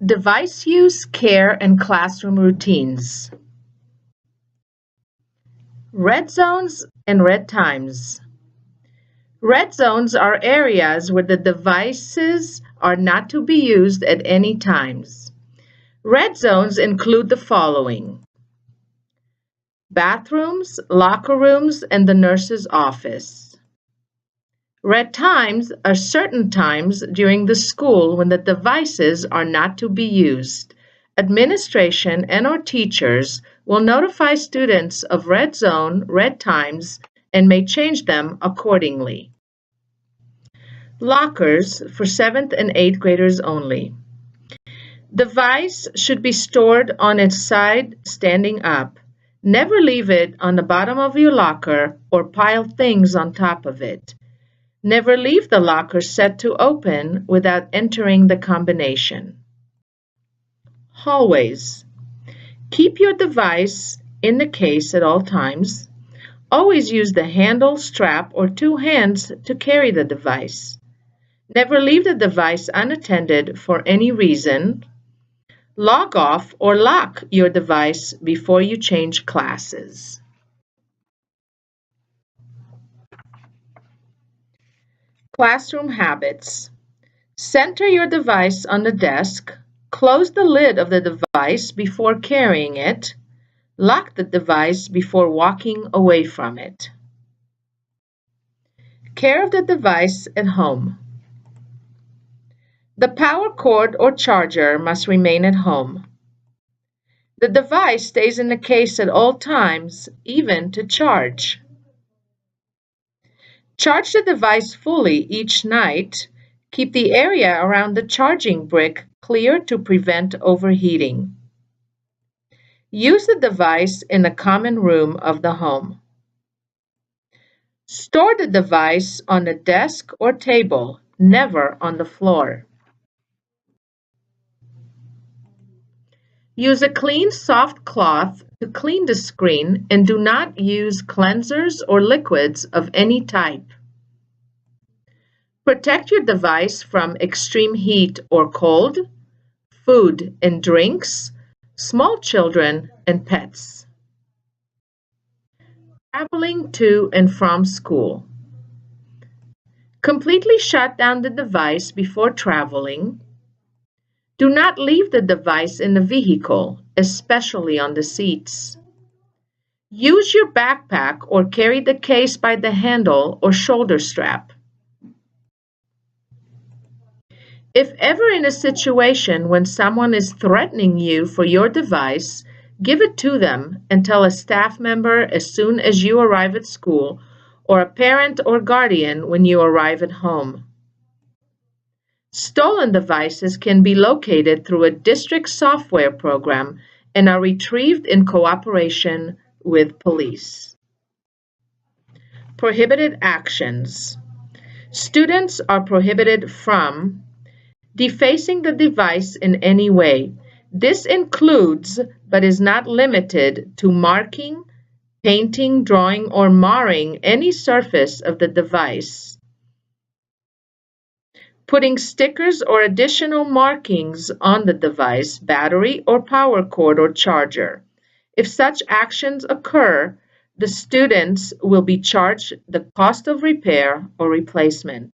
Device use, care, and classroom routines. Red zones and red times. Red zones are areas where the devices are not to be used at any times. Red zones include the following: bathrooms, locker rooms, and the nurse's office. Red times are certain times during the school when the devices are not to be used. Administration and/or teachers will notify students of red zone, red times, and may change them accordingly. Lockers for 7th and 8th graders only. Device should be stored on its side standing up. Never leave it on the bottom of your locker or pile things on top of it. Never leave the locker set to open without entering the combination. Hallways. Keep your device in the case at all times. Always use the handle, strap, or two hands to carry the device. Never leave the device unattended for any reason. Log off or lock your device before you change classes. Classroom habits. Center your device on the desk. Close the lid of the device before carrying it. Lock the device before walking away from it. Care of the device at home. The power cord or charger must remain at home. The device stays in the case at all times, even to charge. Charge the device fully each night. Keep the area around the charging brick clear to prevent overheating. Use the device in a common room of the home. Store the device on the desk or table, never on the floor. Use a clean, soft cloth to clean the screen and do not use cleansers or liquids of any type. Protect your device from extreme heat or cold, food and drinks, small children, and pets. Traveling to and from school. Completely shut down the device before traveling. Do not leave the device in the vehicle, especially on the seats. Use your backpack or carry the case by the handle or shoulder strap. If ever in a situation when someone is threatening you for your device, give it to them and tell a staff member as soon as you arrive at school, or a parent or guardian when you arrive at home. Stolen devices can be located through a district software program and are retrieved in cooperation with police. Prohibited actions. Students are prohibited from defacing the device in any way. This includes, but is not limited to, marking, painting, drawing, or marring any surface of the device. Putting stickers or additional markings on the device, battery, or power cord or charger. If such actions occur, the students will be charged the cost of repair or replacement.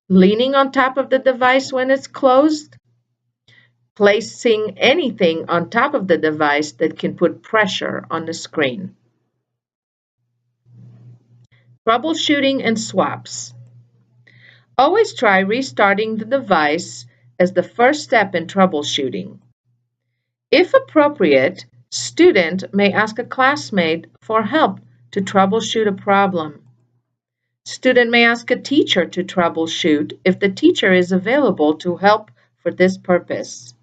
Leaning on top of the device when it's closed. Placing anything on top of the device that can put pressure on the screen. Troubleshooting and swaps. Always try restarting the device as the first step in troubleshooting. If appropriate, student may ask a classmate for help to troubleshoot a problem. Student may ask a teacher to troubleshoot if the teacher is available to help for this purpose.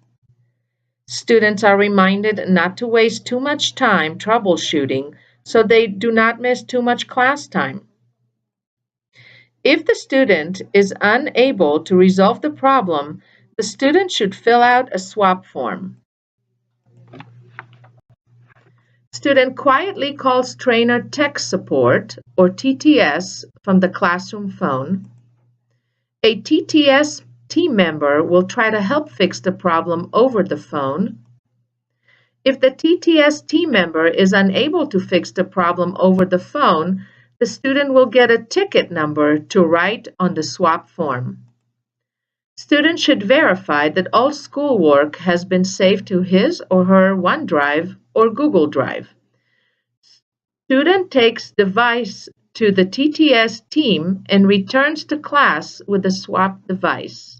Students are reminded not to waste too much time troubleshooting so they do not miss too much class time. If the student is unable to resolve the problem, the student should fill out a swap form. Student quietly calls trainer tech support, or TTS, from the classroom phone. A TTS team member will try to help fix the problem over the phone. If the TTS team member is unable to fix the problem over the phone, the student will get a ticket number to write on the swap form. Students should verify that all schoolwork has been saved to his or her OneDrive or Google Drive. Student takes device to the TTS team and returns to class with the swapped device.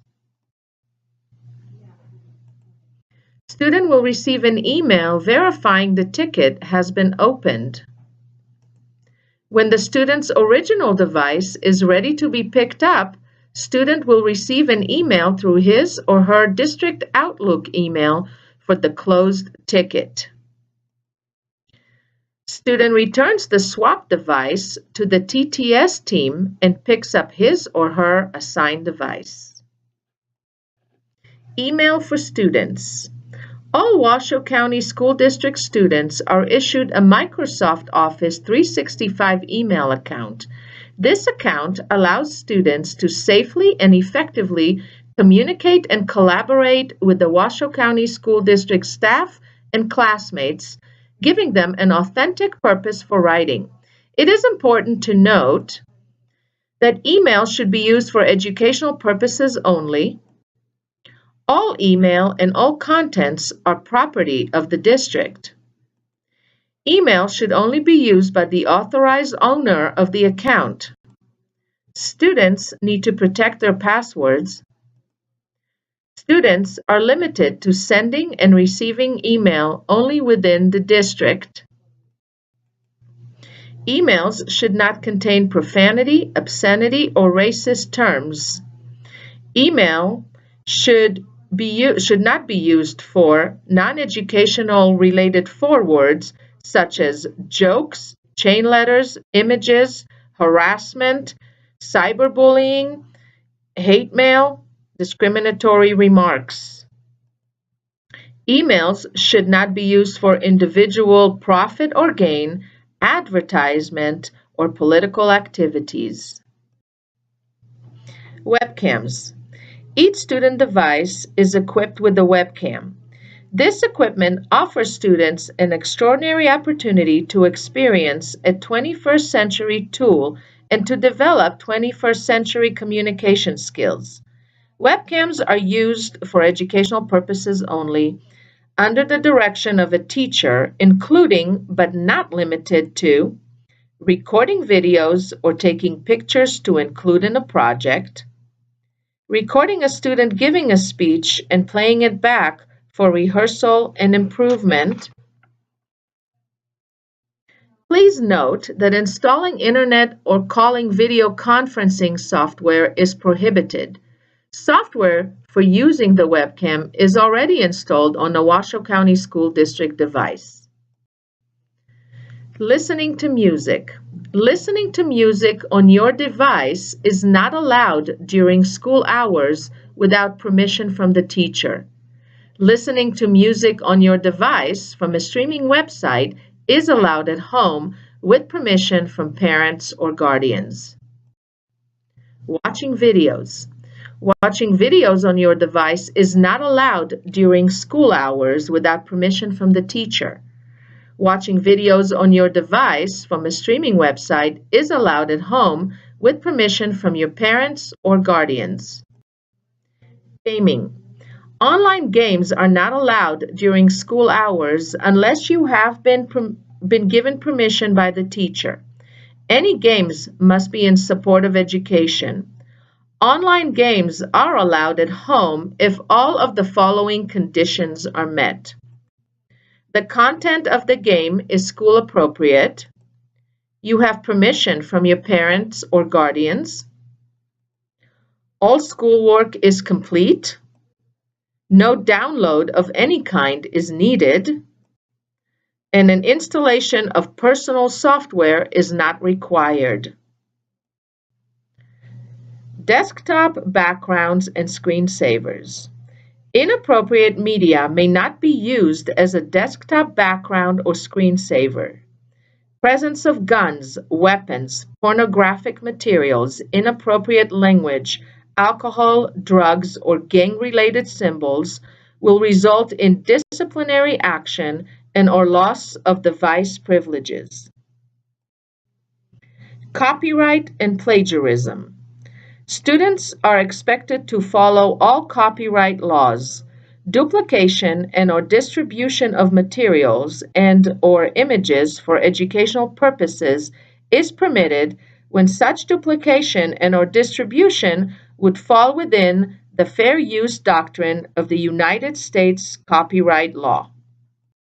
Student will receive an email verifying the ticket has been opened. When the student's original device is ready to be picked up, student will receive an email through his or her district Outlook email for the closed ticket. Student returns the swap device to the TTS team and picks up his or her assigned device. Email for students. All Washoe County School District students are issued a Microsoft Office 365 email account. This account allows students to safely and effectively communicate and collaborate with the Washoe County School District staff and classmates, giving them an authentic purpose for writing. It is important to note that email should be used for educational purposes only. All email and all contents are property of the district. Email should only be used by the authorized owner of the account. Students need to protect their passwords. Students are limited to sending and receiving email only within the district. Emails should not contain profanity, obscenity, or racist terms. Email should not be used for non-educational related forwards such as jokes, chain letters, images, harassment, cyberbullying, hate mail, discriminatory remarks. Emails should not be used for individual profit or gain, advertisement, or political activities. Webcams. Each student device is equipped with a webcam. This equipment offers students an extraordinary opportunity to experience a 21st century tool and to develop 21st century communication skills. Webcams are used for educational purposes only under the direction of a teacher, including but not limited to recording videos or taking pictures to include in a project, recording a student giving a speech and playing it back for rehearsal and improvement. Please note that installing internet or calling video conferencing software is prohibited. Software for using the webcam is already installed on the Washoe County School District device. Listening to music. Listening to music on your device is not allowed during school hours without permission from the teacher. Listening to music on your device from a streaming website is allowed at home with permission from parents or guardians. Watching videos. Watching videos on your device is not allowed during school hours without permission from the teacher. Watching videos on your device from a streaming website is allowed at home with permission from your parents or guardians. Gaming. Online games are not allowed during school hours unless you have been given permission by the teacher. Any games must be in support of education. Online games are allowed at home if all of the following conditions are met. The content of the game is school appropriate. You have permission from your parents or guardians. All schoolwork is complete. No download of any kind is needed. And an installation of personal software is not required. Desktop backgrounds and screensavers. Inappropriate media may not be used as a desktop background or screensaver. Presence of guns, weapons, pornographic materials, inappropriate language, alcohol, drugs, or gang-related symbols will result in disciplinary action and/or loss of device privileges. Copyright and plagiarism. Students are expected to follow all copyright laws. Duplication and/or distribution of materials and/or images for educational purposes is permitted when such duplication and/or distribution would fall within the fair use doctrine of the United States copyright law.